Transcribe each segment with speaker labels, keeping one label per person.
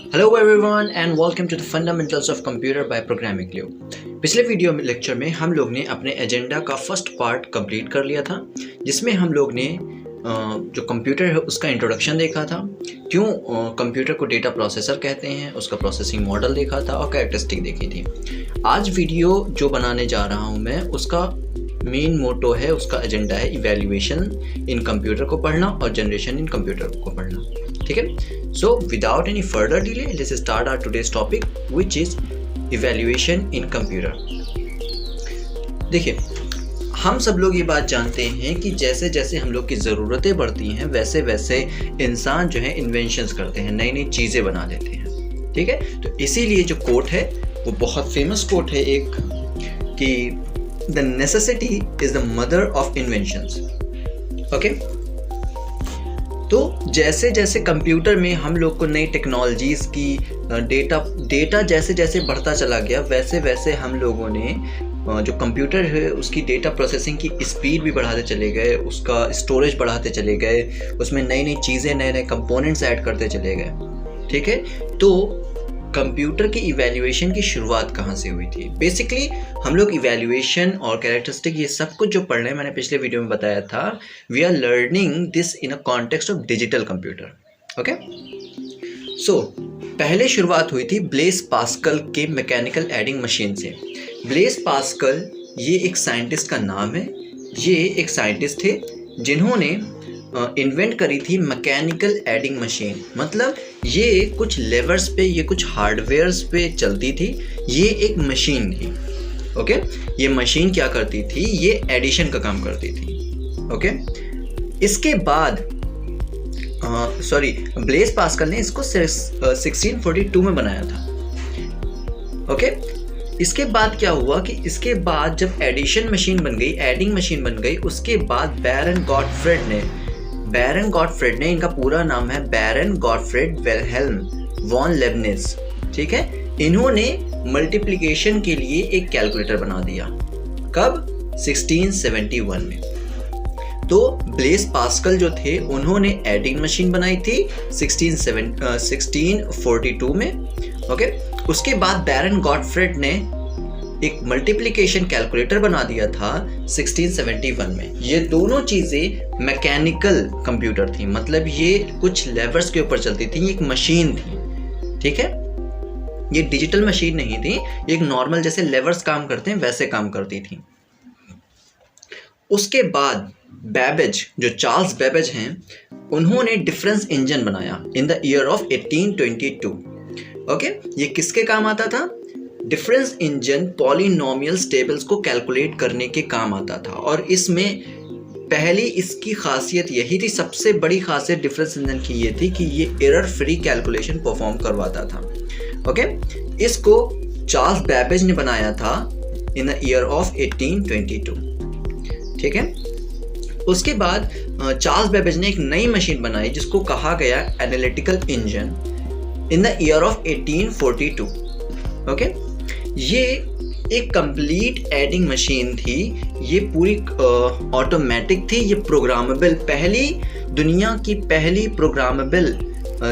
Speaker 1: Hello everyone and welcome to the fundamentals of computer by programming Leo. पिछले video में lecture में हम लोग ने अपने एजेंडा का फर्स्ट पार्ट कंप्लीट कर लिया था, जिसमें हम लोग ने जो कंप्यूटर है उसका इंट्रोडक्शन देखा था, क्यों कंप्यूटर को डेटा प्रोसेसर कहते हैं, उसका प्रोसेसिंग मॉडल देखा था और कैरेक्टरिस्टिक देखी थी। आज वीडियो जो बनाने जा रहा हूँ मैं, उसका मेन मोटो है, उसका एजेंडा है इवैल्यूएशन इन कंप्यूटर को पढ़ना और जनरेशन इन कंप्यूटर को पढ़ना। ठीक है, so without any further delay let's start our today's topic which is evaluation in computer. देखिए, हम सब लोग ये बात जानते हैं कि जैसे जैसे हम लोग की ज़रूरतें बढ़ती हैं वैसे वैसे इंसान जो है इन्वेंशंस करते हैं, नई नई चीज़ें बना देते हैं। ठीक है, तो इसीलिए जो कोट है वो बहुत फेमस कोट है एक, कि the necessity is the mother of inventions. Okay, तो जैसे जैसे कंप्यूटर में हम लोग को नई टेक्नोलॉजीज़ की डेटा जैसे जैसे बढ़ता चला गया, वैसे वैसे हम लोगों ने जो कंप्यूटर है उसकी डेटा प्रोसेसिंग की स्पीड भी बढ़ाते चले गए, उसका स्टोरेज बढ़ाते चले गए, उसमें नई नई चीज़ें, नए नए कंपोनेंट्स ऐड करते चले गए। ठीक है, तो कंप्यूटर की इवैल्यूएशन की शुरुआत कहाँ से हुई थी? बेसिकली हम लोग इवैल्यूएशन और कैरेक्टरिस्टिक ये सब कुछ जो पढ़ रहे हैं, मैंने पिछले वीडियो में बताया था, we are learning this in a context of digital computer. Okay, so पहले शुरुआत हुई थी ब्लेस पास्कल के मैकेनिकल एडिंग मशीन से। ब्लेस पास्कल ये एक साइंटिस्ट का नाम है। ये एक साइंटिस्ट थे जिन्होंने इन्वेंट करी थी मैकेनिकल एडिंग मशीन। मतलब ये कुछ लेवर्स पे, ये कुछ हार्डवेयर्स पे चलती थी, ये एक मशीन थी। ओके, ये मशीन क्या करती थी? ये एडिशन का काम करती थी। ओके, इसके बाद ब्लेस पास्कल ने इसको 1642 में बनाया था। ओके, इसके बाद क्या हुआ कि इसके बाद जब एडिशन मशीन बन गई, एडिंग मशीन बन गई, उसके बाद बैरन गॉटफ्रेड ने, इनका पूरा नाम है बैरन गॉटफ्रेड विल्हेल्म वॉन लेबनिज। ठीक है, इन्होंने मल्टीप्लिकेशन के लिए एक कैलकुलेटर बना दिया। कब? 1671 में। तो ब्लेस पास्कल जो थे उन्होंने एडिंग मशीन बनाई थी 1642 में। ओके, उसके बाद बैरन गॉटफ्रेड ने एक मल्टीप्लिकेशन कैलकुलेटर बना दिया था 1671 में। ये दोनों चीज़ें मैकेनिकल कंप्यूटर थी, मतलब ये कुछ लेवर्स के ऊपर चलती थी, ये एक मशीन थी। ठीक है, ये डिजिटल मशीन नहीं थी, एक नॉर्मल जैसे लेवर्स काम करते हैं वैसे काम करती थी। उसके बाद बेबेज, जो चार्ल्स बेबेज हैं, उन्होंने डिफरेंस इंजन बनाया इन द ईयर ऑफ 1822। ओके, ये किसके काम आता था? डिफरेंस इंजन पॉलिनोमियल टेबल्स को कैलकुलेट करने के काम आता था। और इसमें पहली इसकी खासियत यही थी, सबसे बड़ी खासियत डिफरेंस इंजन की ये थी कि ये एरर फ्री कैलकुलेशन परफॉर्म करवाता था। ओके, इसको चार्ल्स बेबेज ने बनाया था इन द ईयर ऑफ 1822। ठीक है, उसके बाद चार्ल्स बेबेज ने एक नई मशीन बनाई जिसको कहा गया analytical engine in the year of 1842। Okay, ये एक कंप्लीट एडिंग मशीन थी, ये पूरी ऑटोमेटिक थी, ये प्रोग्रामेबल, पहली दुनिया की पहली प्रोग्रामेबल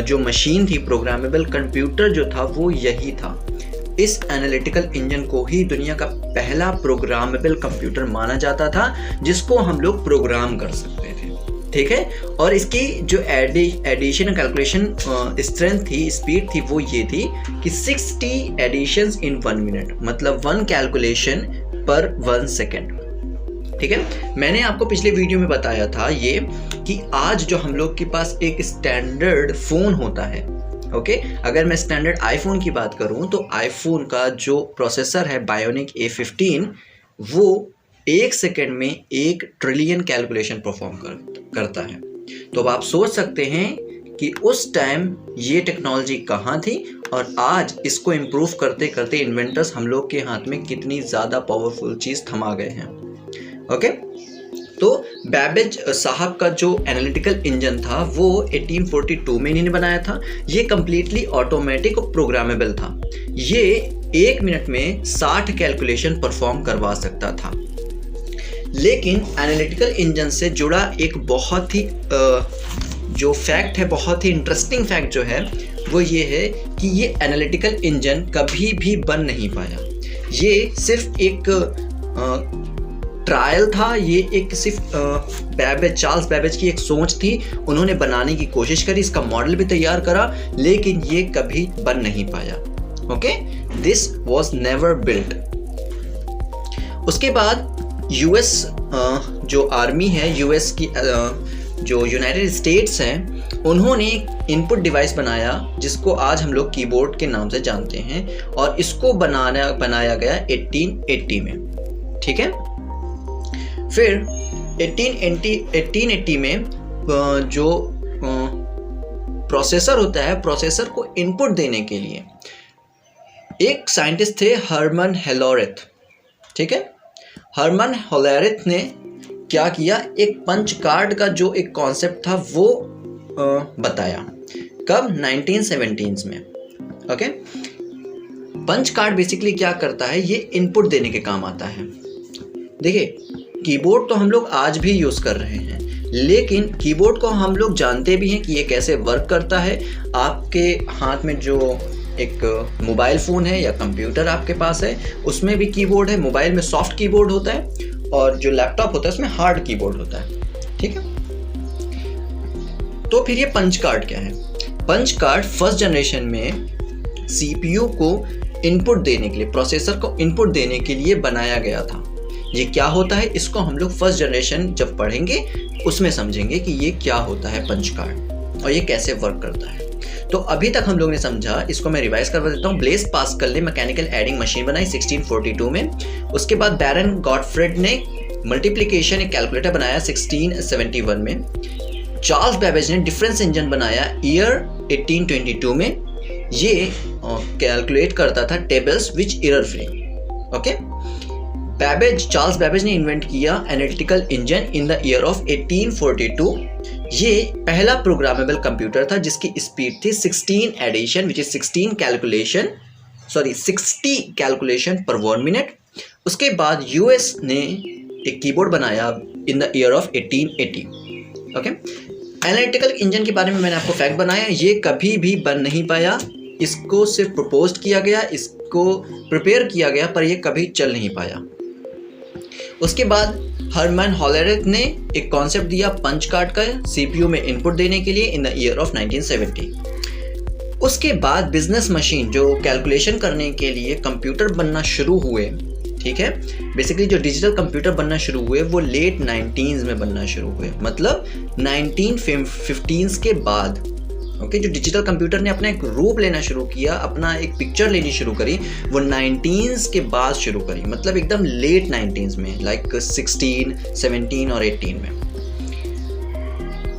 Speaker 1: जो मशीन थी, प्रोग्रामेबल कंप्यूटर जो था वो यही था। इस एनालिटिकल इंजन को ही दुनिया का पहला प्रोग्रामेबल कंप्यूटर माना जाता था, जिसको हम लोग प्रोग्राम कर सकते थे। ठीक है, और इसकी जो एडिशन कैलकुलेशन स्ट्रेंथ थी, स्पीड थी, वो ये थी कि 60 एडिशंस इन 1 मिनट, मतलब 1 कैलकुलेशन पर 1 सेकेंड। ठीक है, मैंने आपको पिछले वीडियो में बताया था ये कि आज जो हम लोग के पास एक स्टैंडर्ड फ़ोन होता है, ओके, अगर मैं स्टैंडर्ड आईफोन की बात करूं तो आईफोन का जो प्रोसेसर है बायोनिक A15, वो 1 सेकेंड में 1 ट्रिलियन कैलकुलेशन परफॉर्म करता है। तो अब आप सोच सकते हैं कि उस टाइम ये टेक्नोलॉजी कहाँ थी और आज इसको इम्प्रूव करते करते इन्वेंटर्स हम लोग के हाथ में कितनी ज़्यादा पावरफुल चीज़ थमा गए हैं। ओके, तो बेबेज साहब का जो एनालिटिकल इंजन था वो 1842 में इन्होंने बनाया था। ये कम्प्लीटली ऑटोमेटिक और प्रोग्रामेबल था। ये 1 मिनट में 60 कैलकुलेशन परफॉर्म करवा सकता था। लेकिन एनालिटिकल इंजन से जुड़ा एक बहुत ही जो फैक्ट है, बहुत ही इंटरेस्टिंग फैक्ट जो है वो ये है कि ये एनालिटिकल इंजन कभी भी बन नहीं पाया। ये सिर्फ एक ट्रायल था, ये एक सिर्फ चार्ल्स बैबेज की एक सोच थी। उन्होंने बनाने की कोशिश करी, इसका मॉडल भी तैयार करा, लेकिन ये कभी बन नहीं पाया। Okay, this was never built. उसके बाद यूएस जो आर्मी है, यूएस की जो यूनाइटेड स्टेट्स हैं, उन्होंने एक इनपुट डिवाइस बनाया जिसको आज हम लोग कीबोर्ड के नाम से जानते हैं, और इसको बनाया गया 1880 में। ठीक है, फिर 1880 में जो प्रोसेसर होता है, प्रोसेसर को इनपुट देने के लिए एक साइंटिस्ट थे, हर्मन हेलोरेथ। ठीक है, हर्मन हेलोरेथ ने क्या किया, एक पंच कार्ड का जो एक कॉन्सेप्ट था वो बताया। कब? 1970s में। ओके, पंच कार्ड बेसिकली क्या करता है, ये इनपुट देने के काम आता है। देखिए, कीबोर्ड तो हम लोग आज भी यूज़ कर रहे हैं, लेकिन कीबोर्ड को हम लोग जानते भी हैं कि ये कैसे वर्क करता है। आपके हाथ में जो एक मोबाइल फ़ोन है या कंप्यूटर आपके पास है, उसमें भी कीबोर्ड है। मोबाइल में सॉफ्ट कीबोर्ड होता है और जो लैपटॉप होता है उसमें हार्ड कीबोर्ड होता है। ठीक है, तो फिर ये पंच कार्ड क्या है? पंच कार्ड फर्स्ट जनरेशन में सीपीयू को इनपुट देने के लिए, प्रोसेसर को इनपुट देने के लिए बनाया गया था। ये क्या होता है, इसको हम लोग फर्स्ट जनरेशन जब पढ़ेंगे उसमें समझेंगे कि ये क्या होता है पंच कार्ड और ये कैसे वर्क करता है। तो अभी तक हम लोग ने समझा, इसको मैं रिवाइज करवा देता हूँ। ब्लेस पास्कल ने मैकेनिकल एडिंग मशीन बनाई 1642 में। उसके बाद बैरन गॉटफ्रेड ने मल्टीप्लिकेशन एक कैलकुलेटर बनाया 1671 में। चार्ल्स बैबेज ने डिफरेंस इंजन बनाया ईयर 1822 में। ये कैलकुलेट करता था tables which error free. Okay, Charles Babbage ने इन्वेंट किया analytical engine in the year of 1842। ये पहला प्रोग्रामेबल कंप्यूटर था जिसकी स्पीड थी 16 एडिशन विच इज 60 कैलकुलेशन पर 1 मिनट। उसके बाद यूएस ने एक कीबोर्ड बनाया इन the year of 1880। Okay, analytical engine के बारे में मैंने आपको फैक्ट बनाया, ये कभी भी बन नहीं पाया। इसको सिर्फ प्रपोज किया गया, इसको प्रिपेयर किया गया, पर ये कभी चल नहीं पाया। उसके बाद हर्मन हेलोरेथ ने एक कॉन्सेप्ट दिया पंच कार्ड का सीपीयू में इनपुट देने के लिए इन द ईयर ऑफ 1970। उसके बाद बिजनेस मशीन, जो कैलकुलेशन करने के लिए कंप्यूटर बनना शुरू हुए, ठीक है, बेसिकली जो डिजिटल कंप्यूटर बनना शुरू हुए वो लेट 19s में बनना शुरू हुए, मतलब 1915s के बाद। ओके, जो डिजिटल कंप्यूटर ने अपना एक रूप लेना शुरू किया, अपना एक पिक्चर लेनी शुरू करी, वो 19s के बाद शुरू करी, मतलब एकदम लेट 19s में, लाइक 16, 17 और 18 में।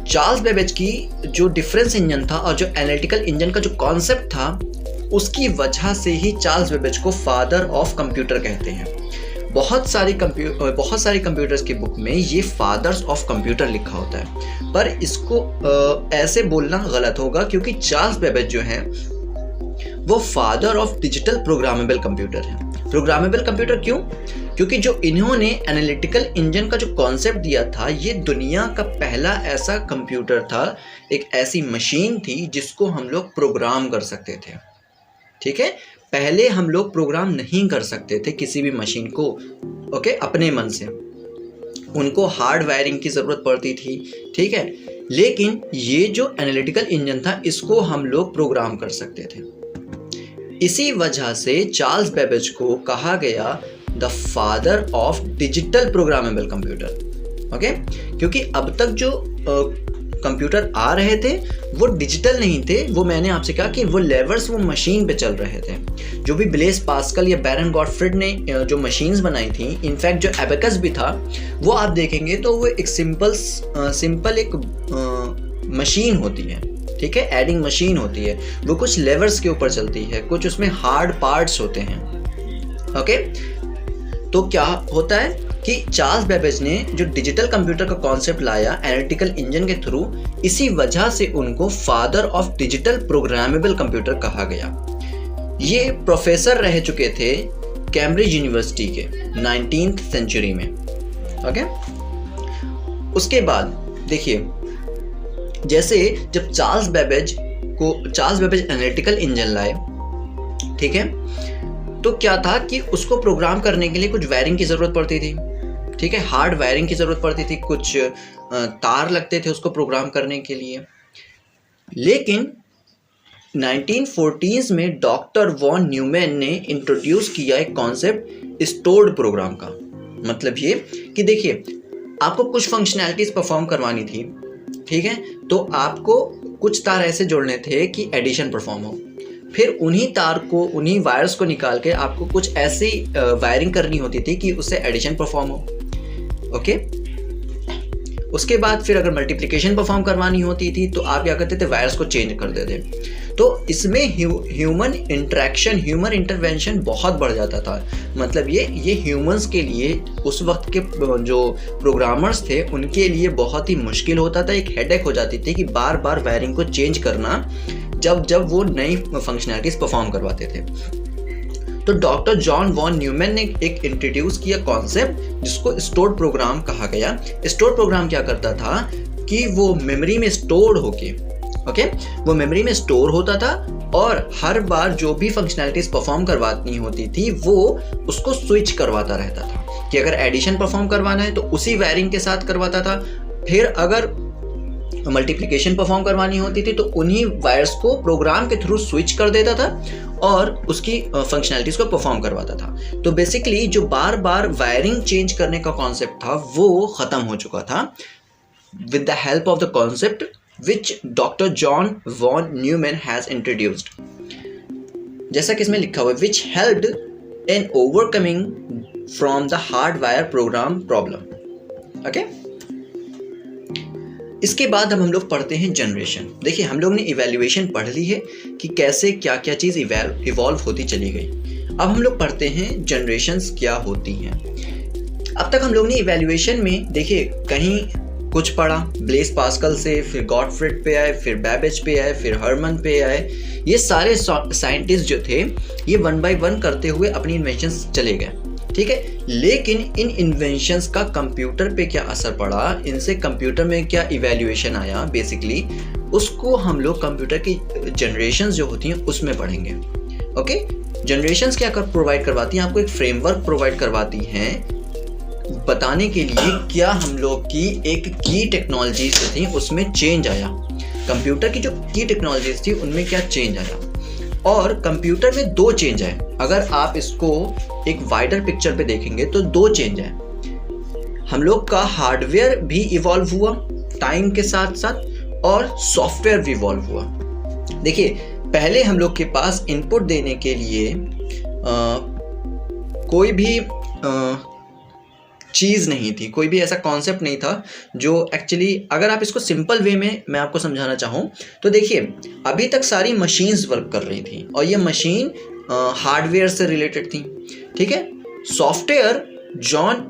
Speaker 1: चार्ल्स बैबेज की जो डिफरेंस इंजन था और जो एनालिटिकल इंजन का जो कॉन्सेप्ट था, उसकी वजह से ही चार्ल्स बैबेज को फादर ऑफ कंप्यूटर कहते हैं। बहुत सारी कंप्यूटर्स की बुक में ये फादर्स ऑफ कंप्यूटर लिखा होता है, पर इसको ऐसे बोलना गलत होगा, क्योंकि चार्ल्स बैबेज जो है वो father of digital programmable computer है। प्रोग्रामेबल कंप्यूटर क्यों? क्योंकि जो इन्होंने एनालिटिकल इंजन का जो कॉन्सेप्ट दिया था, ये दुनिया का पहला ऐसा कंप्यूटर था, एक ऐसी मशीन थी जिसको हम लोग प्रोग्राम कर सकते थे। ठीक है, पहले हम लोग प्रोग्राम नहीं कर सकते थे किसी भी मशीन को, ओके, अपने मन से, उनको हार्ड वायरिंग की ज़रूरत पड़ती थी। ठीक है, लेकिन ये जो एनालिटिकल इंजन था, इसको हम लोग प्रोग्राम कर सकते थे। इसी वजह से चार्ल्स बैबेज को कहा गया the father of digital programmable computer. Okay, क्योंकि अब तक जो कंप्यूटर आ रहे थे वो डिजिटल नहीं थे, वो मैंने आपसे कहा कि वो लेवर्स वो मशीन पे चल रहे थे। जो भी ब्लेस पास्कल या बैरन गॉटफ्रेड ने जो मशीन्स बनाई थी, इनफैक्ट जो एबेकस भी था, वो आप देखेंगे तो वो एक सिंपल एक मशीन होती है। ठीक है, एडिंग मशीन होती है, वो कुछ लेवर्स के ऊपर चलती है, कुछ उसमें हार्ड पार्ट्स होते हैं। ओके, तो क्या होता है कि चार्ल्स बैबेज ने जो डिजिटल कंप्यूटर का कॉन्सेप्ट लाया एनालिटिकल इंजन के थ्रू, इसी वजह से उनको father of digital programmable computer कहा गया। ये प्रोफेसर रह चुके थे कैम्ब्रिज यूनिवर्सिटी के 19th सेंचुरी में। ओके, उसके बाद देखिए जैसे जब चार्ल्स बेबेज एनालिटिकल इंजन लाए, ठीक है, तो क्या था कि उसको प्रोग्राम करने के लिए कुछ वायरिंग की ज़रूरत पड़ती थी, ठीक है, हार्ड वायरिंग की ज़रूरत पड़ती थी, कुछ तार लगते थे उसको प्रोग्राम करने के लिए। लेकिन 1940s में डॉक्टर वॉन न्यूमैन ने इंट्रोड्यूस किया एक कॉन्सेप्ट स्टोर्ड प्रोग्राम का। मतलब ये कि देखिए, आपको कुछ फंक्शनैलिटीज़ परफॉर्म करवानी थी, ठीक है, तो आपको कुछ तार ऐसे जोड़ने थे कि एडिशन परफॉर्म हो, फिर उन्हीं तार को, उन्हीं वायर्स को निकाल के आपको कुछ ऐसी वायरिंग करनी होती थी कि उससे एडिशन परफॉर्म हो, ओके। उसके बाद फिर अगर मल्टीप्लिकेशन परफॉर्म करवानी होती थी तो आप क्या करते थे, वायर्स को चेंज कर देते। तो इसमें ह्यूमन इंटरेक्शन, ह्यूमन इंटरवेंशन बहुत बढ़ जाता था। मतलब ये ह्यूमंस के लिए, उस वक्त के जो प्रोग्रामर्स थे उनके लिए बहुत ही मुश्किल होता था, एक हेडेक हो जाती थी कि बार बार वायरिंग को चेंज करना जब वो नई फंक्शनैलिटीज परफॉर्म करवाते थे। तो डॉक्टर जॉन वॉन न्यूमैन ने एक इंट्रोड्यूस किया कॉन्सेप्ट जिसको स्टोर्ड प्रोग्राम कहा गया। स्टोर्ड प्रोग्राम क्या करता था कि वो मेमोरी में स्टोर होके, ओके, वो मेमोरी में स्टोर होता था और हर बार जो भी फंक्शनैलिटीज परफॉर्म करवानी होती थी वो उसको स्विच करवाता रहता था कि अगर एडिशन परफॉर्म करवाना है तो उसी वायरिंग के साथ करवाता था, फिर अगर मल्टीप्लिकेशन परफॉर्म करवानी होती थी तो उन्हीं वायर्स को प्रोग्राम के थ्रू स्विच कर देता था और उसकी फंक्शनैलिटीज को परफॉर्म करवाता था। तो बेसिकली जो बार बार वायरिंग चेंज करने का कॉन्सेप्ट था वो खत्म हो चुका था with the help of the concept which Dr. John von Neumann has introduced। जैसा कि इसमें लिखा हुआ है, which helped in overcoming from the hardware program problem। Okay, इसके बाद हम लोग पढ़ते हैं जनरेशन। देखिए, हम लोग ने इवैल्यूएशन पढ़ ली है कि कैसे क्या क्या चीज़ इवॉल्व होती चली गई। अब हम लोग पढ़ते हैं जनरेशन्स क्या होती हैं। अब तक हम लोग ने इवैल्यूएशन में देखिए कहीं कुछ पढ़ा, ब्लेस पास्कल से, फिर गॉटफ्रिड पे आए, फिर बैबेज पे आए, फिर हर्मन पे आए। ये सारे साइंटिस्ट जो थे ये 1 by 1 करते हुए अपनी इन्वेंशंस चले गए, ठीक है। लेकिन इन इन्वेंशंस का कंप्यूटर पे क्या असर पड़ा, इनसे कंप्यूटर में क्या इवैल्यूएशन आया, बेसिकली उसको हम लोग कंप्यूटर की जनरेशंस जो होती हैं उसमें पढ़ेंगे, ओके। जनरेशंस क्या प्रोवाइड करवाती हैं, आपको एक फ्रेमवर्क प्रोवाइड करवाती हैं बताने के लिए क्या हम लोग की एक की टेक्नोलॉजीज जो थी उसमें चेंज आया, कंप्यूटर की जो की टेक्नोलॉजीज थी उनमें क्या चेंज आया। और कंप्यूटर में 2 चेंज है, अगर आप इसको एक वाइडर पिक्चर पे देखेंगे तो 2 चेंज है। हम लोग का हार्डवेयर भी इवॉल्व हुआ टाइम के साथ साथ और सॉफ्टवेयर भी इवॉल्व हुआ। देखिए, पहले हम लोग के पास इनपुट देने के लिए कोई भी चीज़ नहीं थी, कोई भी ऐसा कॉन्सेप्ट नहीं था जो एक्चुअली, अगर आप इसको सिंपल वे में मैं आपको समझाना चाहूँ तो देखिए, अभी तक सारी मशीन्स वर्क कर रही थी और ये मशीन हार्डवेयर से रिलेटेड थी, ठीक है। सॉफ्टवेयर जॉन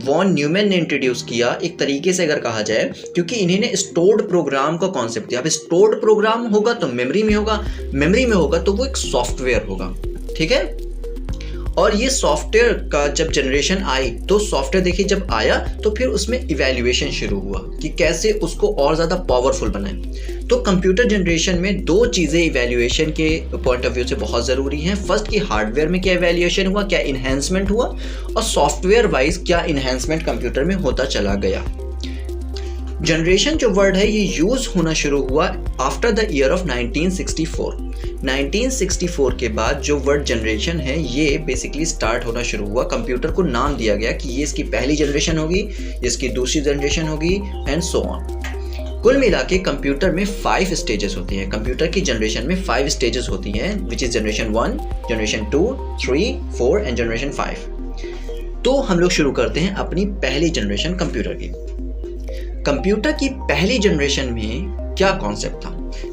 Speaker 1: वॉन न्यूमैन ने इंट्रोड्यूस किया एक तरीके से अगर कहा जाए, क्योंकि इन्होंने स्टोर्ड प्रोग्राम का कॉन्सेप्ट दिया। अब स्टोर्ड प्रोग्राम होगा तो मेमोरी में होगा, मेमोरी में होगा तो वो एक सॉफ्टवेयर होगा, ठीक है। और ये सॉफ्टवेयर का जब जनरेशन आई तो सॉफ्टवेयर देखिए जब आया तो फिर उसमें इवैल्यूएशन शुरू हुआ कि कैसे उसको और ज़्यादा पावरफुल बनाएं। तो कंप्यूटर जनरेशन में 2 चीज़ें इवैल्यूएशन के पॉइंट ऑफ व्यू से बहुत ज़रूरी हैं। फर्स्ट कि हार्डवेयर में क्या इवैल्यूएशन हुआ, क्या इन्हेंसमेंट हुआ, और सॉफ्टवेयर वाइज क्या इन्हेंसमेंट कंप्यूटर में होता चला गया। जनरेशन जो वर्ड है ये यूज होना शुरू हुआ आफ्टर द ईयर ऑफ 1964। 1964 के बाद जो वर्ड जनरेशन है ये बेसिकली स्टार्ट होना शुरू हुआ। कंप्यूटर को नाम दिया गया कि ये इसकी पहली जनरेशन होगी, इसकी दूसरी जनरेशन होगी एंड सो ऑन। कुल मिला के कंप्यूटर में 5 स्टेजेस होती हैं। कंप्यूटर की जनरेशन में 5 स्टेजेस होती हैं, which is generation 1, generation 2, 3, 4 and generation 5। तो हम लोग शुरू करते हैं अपनी पहली जनरेशन कंप्यूटर की। कंप्यूटर की पहली जनरेशन में क्या कॉन्सेप्ट था?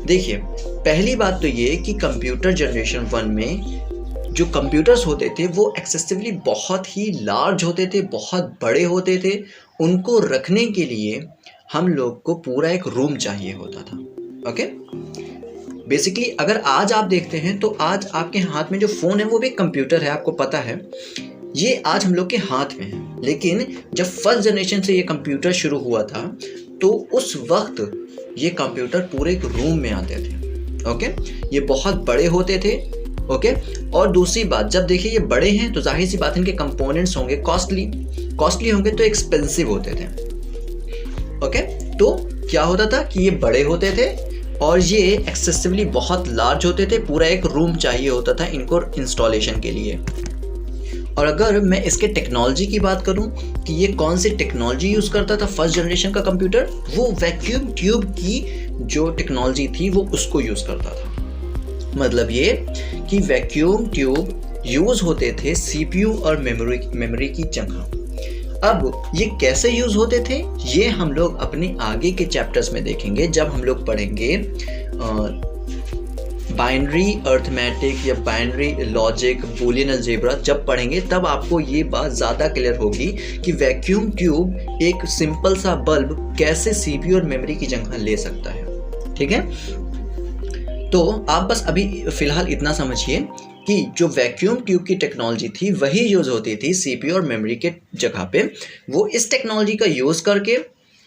Speaker 1: देखिए, पहली बात तो ये कि कंप्यूटर जनरेशन 1 में जो कंप्यूटर्स होते थे वो एक्सेसिवली बहुत ही लार्ज होते थे, बहुत बड़े होते थे। उनको रखने के लिए हम लोग को पूरा एक रूम चाहिए होता था, ओके। बेसिकली अगर आज आप देखते हैं तो आज आपके हाथ में जो फ़ोन है वो भी कंप्यूटर है, आपको पता है, ये आज हम लोग के हाथ में है। लेकिन जब फर्स्ट जनरेशन से ये कंप्यूटर शुरू हुआ था तो उस वक्त ये कंप्यूटर पूरे एक रूम में आते थे। ओके, ये बहुत बड़े होते थे। ओके, और दूसरी बात, जब देखिए ये बड़े हैं तो जाहिर सी बात है इनके कंपोनेंट्स होंगे कॉस्टली होंगे तो एक्सपेंसिव होते थे। ओके, तो क्या होता था कि ये बड़े होते थे और ये एक्सेसिवली बहुत लार्ज होते थे, पूरा एक रूम चाहिए होता था इनको इंस्टॉलेशन के लिए। और अगर मैं इसके टेक्नोलॉजी की बात करूं कि ये कौन सी टेक्नोलॉजी यूज़ करता था फर्स्ट जनरेशन का कंप्यूटर, वो वैक्यूम ट्यूब की जो टेक्नोलॉजी थी वो उसको यूज़ करता था। मतलब ये कि वैक्यूम ट्यूब यूज़ होते थे सीपीयू और मेमोरी की जगह। अब ये कैसे यूज़ होते थे ये हम लोग अपने आगे के चैप्टर्स में देखेंगे, जब हम लोग पढ़ेंगे बाइनरी अर्थमेटिक या बाइनरी लॉजिक, बूलियन अलजेब्रा जब पढ़ेंगे तब आपको ये बात ज़्यादा क्लियर होगी कि वैक्यूम ट्यूब एक सिंपल सा बल्ब कैसे सीपीयू और मेमोरी की जगह ले सकता है। ठीक है, तो आप बस अभी फ़िलहाल इतना समझिए कि जो वैक्यूम ट्यूब की टेक्नोलॉजी थी वही यूज़ होती थी सीपीयू और मेमोरी के जगह पे। वो इस टेक्नोलॉजी का यूज़ करके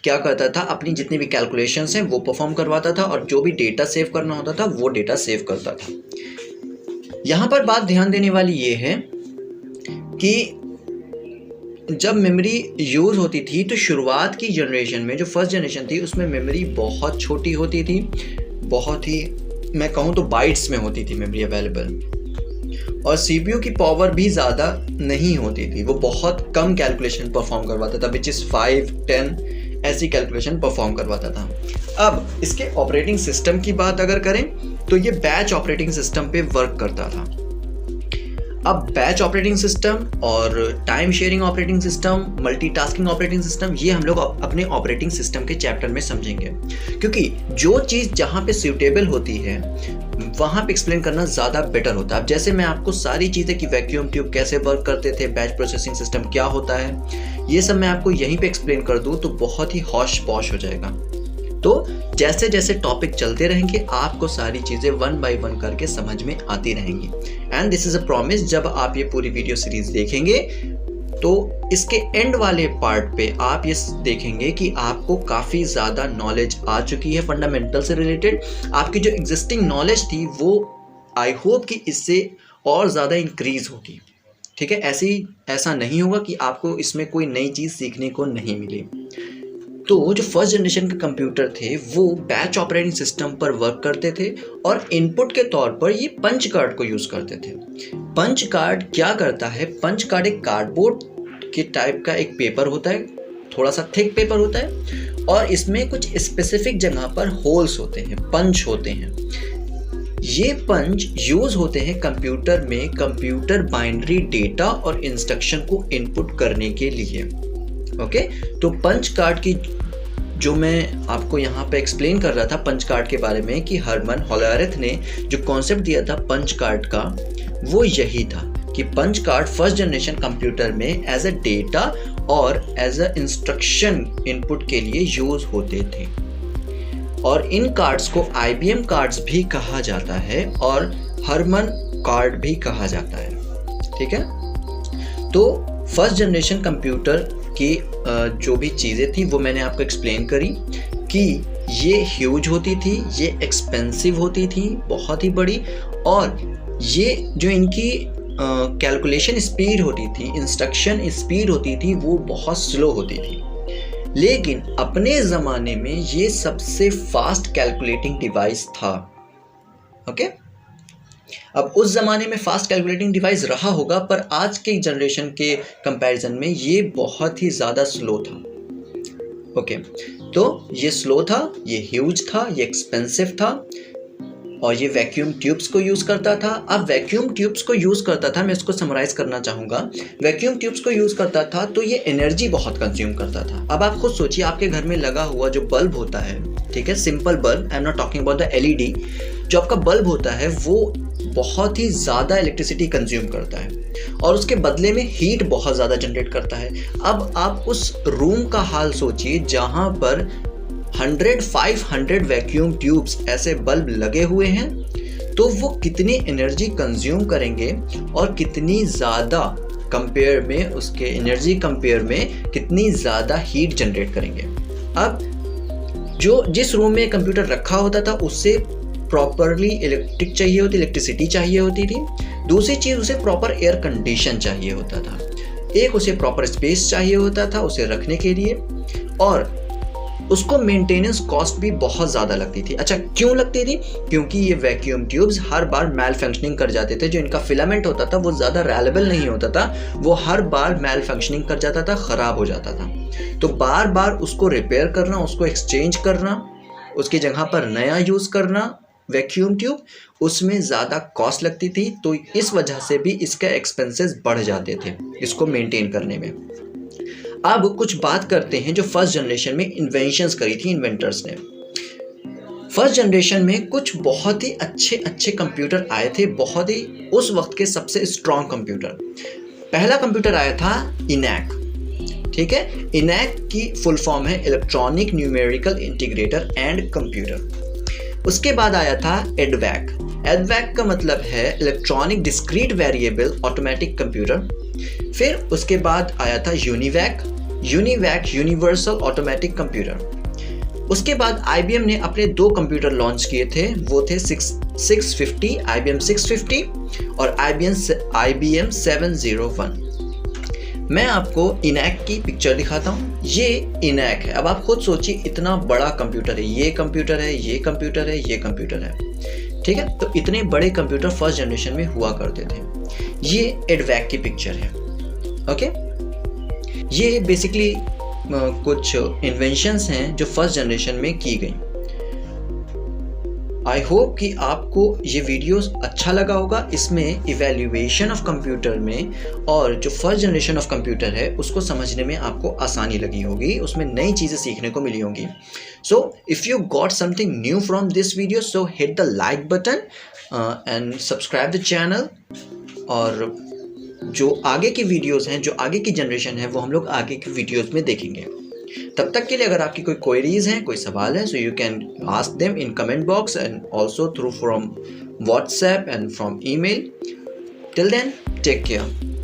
Speaker 1: क्या करता था, अपनी जितनी भी कैलकुलेशंस हैं वो परफॉर्म करवाता था और जो भी डेटा सेव करना होता था वो डेटा सेव करता था। यहाँ पर बात ध्यान देने वाली ये है कि जब मेमोरी यूज़ होती थी तो शुरुआत की जनरेशन में, जो फर्स्ट जनरेशन थी, उसमें मेमोरी बहुत छोटी होती थी, बहुत ही मैं कहूँ तो बाइट्स में होती थी मेमोरी अवेलेबल, और सीपीयू की पावर भी ज़्यादा नहीं होती थी, वो बहुत कम कैलकुलेशन परफॉर्म करवाता था, विच इज़ 5, 10 ऐसी कैलकुलेशन परफॉर्म करवाता था। अब इसके ऑपरेटिंग सिस्टम की बात अगर करें तो ये बैच ऑपरेटिंग सिस्टम पे वर्क करता था। अब बैच ऑपरेटिंग सिस्टम और time sharing operating system, multitasking operating system, ये हम लोग अपने ऑपरेटिंग सिस्टम के चैप्टर में समझेंगे, क्योंकि जो चीज़ जहाँ पे सूटेबल होती है वहाँ पे एक्सप्लेन करना ज़्यादा बेटर होता है। अब जैसे मैं आपको सारी चीज़ें कि वैक्यूम ट्यूब कैसे वर्क करते थे, बैच प्रोसेसिंग सिस्टम क्या होता है, ये सब मैं आपको यहीं पे एक्सप्लेन कर दूँ तो बहुत ही हौश पौश हो जाएगा। तो जैसे जैसे टॉपिक चलते रहेंगे आपको सारी चीज़ें 1 by 1 करके समझ में आती रहेंगी। And this is a promise, जब आप ये पूरी वीडियो सीरीज देखेंगे तो इसके एंड वाले पार्ट पे आप ये देखेंगे कि आपको काफ़ी ज़्यादा नॉलेज आ चुकी है फंडामेंटल से रिलेटेड। आपकी जो एग्जिस्टिंग नॉलेज थी वो आई होप कि इससे और ज़्यादा इंक्रीज़ होगी। ठीक है, ऐसा नहीं होगा कि आपको इसमें कोई नई चीज़ सीखने को नहीं मिली। तो जो फर्स्ट जनरेशन के कंप्यूटर थे वो बैच ऑपरेटिंग सिस्टम पर वर्क करते थे और इनपुट के तौर पर ये पंच कार्ड को यूज़ करते थे। पंच कार्ड क्या करता है, पंच कार्ड एक कार्डबोर्ड के टाइप का एक पेपर होता है, थोड़ा सा थिक पेपर होता है, और इसमें कुछ स्पेसिफिक जगह पर होल्स होते हैं, पंच होते हैं। ये पंच यूज़ होते हैं कंप्यूटर में कंप्यूटर बाइनरी डेटा और इंस्ट्रक्शन को इनपुट करने के लिए। ओके, तो पंच कार्ड की जो मैं आपको यहाँ पे एक्सप्लेन कर रहा था पंच कार्ड के बारे में कि हरमन होलारेथ ने जो कॉन्सेप्ट दिया था पंच कार्ड का, वो यही था कि punch card first generation computer में एज अ डेटा और एज अ इंस्ट्रक्शन इनपुट के लिए यूज़ होते थे। और इन कार्ड्स को IBM कार्ड्स भी कहा जाता है और हरमन कार्ड भी कहा जाता है। ठीक है, तो फर्स्ट जनरेशन कंप्यूटर की जो भी चीज़ें थी वो मैंने आपको एक्सप्लेन करी कि ये ह्यूज होती थी, ये एक्सपेंसिव होती थी, बहुत ही बड़ी, और ये जो इनकी कैलकुलेशन स्पीड होती थी, इंस्ट्रक्शन स्पीड होती थी, वो बहुत स्लो होती थी। लेकिन अपने ज़माने में ये सबसे फास्ट कैलकुलेटिंग डिवाइस था। ओके, अब उस ज़माने में फास्ट कैलकुलेटिंग डिवाइस रहा होगा, पर आज के जनरेशन के कंपैरिजन में ये बहुत ही ज़्यादा स्लो था। ओके, तो ये स्लो था, ये ह्यूज था, ये एक्सपेंसिव था, और ये वैक्यूम ट्यूब्स को यूज़ करता था। अब वैक्यूम ट्यूब्स को यूज़ करता था, मैं इसको समराइज़ करना चाहूँगा। वैक्यूम ट्यूब्स को यूज़ करता था तो ये एनर्जी बहुत कंज्यूम करता था। अब आप खुद सोचिए, आपके घर में लगा हुआ जो बल्ब होता है, ठीक है, simple bulb, I am not talking about the LED, जो आपका बल्ब होता है वो बहुत ही ज़्यादा इलेक्ट्रिसिटी कंज्यूम करता है और उसके बदले में हीट बहुत ज़्यादा जनरेट करता है। अब आप उस रूम का हाल सोचिए जहाँ पर 500 वैक्यूम ट्यूब्स ऐसे बल्ब लगे हुए हैं, तो वो कितनी एनर्जी कंज्यूम करेंगे और कितनी ज़्यादा कंपेयर में उसके एनर्जी कंपेयर में कितनी ज़्यादा हीट जनरेट करेंगे। अब जो जिस रूम में कंप्यूटर रखा होता था उससे प्रॉपरली इलेक्ट्रिसिटी चाहिए होती थी। दूसरी चीज़, उसे प्रॉपर एयर कंडीशन चाहिए होता था। एक, उसे प्रॉपर स्पेस चाहिए होता था उसे रखने के लिए, और उसको मेंटेनेंस कॉस्ट भी बहुत ज़्यादा लगती थी। अच्छा, क्यों लगती थी? क्योंकि ये वैक्यूम ट्यूब्स हर बार मैल फंक्शनिंग कर जाते थे। जो इनका फिलामेंट होता था वो ज़्यादा रैलेबल नहीं होता था, वो हर बार मैल फंक्शनिंग कर जाता था, ख़राब हो जाता था। तो बार बार उसको रिपेयर करना, उसको एक्सचेंज करना, उसकी जगह पर नया यूज़ करना वैक्यूम ट्यूब, उसमें ज़्यादा कॉस्ट लगती थी। तो इस वजह से भी इसके एक्सपेंसेस बढ़ जाते थे इसको मेंटेन करने में। अब कुछ बात करते हैं जो फर्स्ट जनरेशन में इन्वेंशंस करी थी इन्वेंटर्स ने। फर्स्ट जनरेशन में कुछ बहुत ही अच्छे अच्छे कंप्यूटर आए थे, बहुत ही उस वक्त के सबसे स्ट्रॉन्ग कंप्यूटर। पहला कंप्यूटर आया था इनैक। ठीक है, इनैक की फुल फॉर्म है electronic numerical integrator and computer. उसके बाद आया था एडवैक। एडवैक का मतलब है electronic discrete variable automatic computer. फिर उसके बाद आया था UNIVAC. UNIVAC universal automatic computer. उसके बाद IBM ने अपने 2 कंप्यूटर लॉन्च किए थे, वो थे 650 IBM 650 और IBM 701। मैं आपको इनैक की पिक्चर दिखाता हूँ। ये इनैक है। अब आप खुद सोचिए, इतना बड़ा कंप्यूटर है, ये कंप्यूटर है, ये कंप्यूटर है, ये कंप्यूटर है। ठीक है, तो इतने बड़े कंप्यूटर फर्स्ट जनरेशन में हुआ करते थे। ये एडवैक की पिक्चर है। ओके, ये बेसिकली कुछ इन्वेंशंस हैं जो फर्स्ट जनरेशन में की गई। आई होप कि आपको ये वीडियोस अच्छा लगा होगा। इसमें इवैल्यूएशन ऑफ कंप्यूटर में और जो फर्स्ट जनरेशन ऑफ कंप्यूटर है उसको समझने में आपको आसानी लगी होगी, उसमें नई चीज़ें सीखने को मिली होंगी। So if you got something new from this video, so hit the like button and subscribe the channel. और जो आगे की वीडियोज़ हैं, जो आगे की जनरेशन है, वो हम लोग आगे की वीडियोज़ में देखेंगे। तब तक के लिए अगर आपकी कोई क्वेरीज हैं, कोई सवाल है, so you can ask them in comment box and also through from WhatsApp and from email. Till then, take care.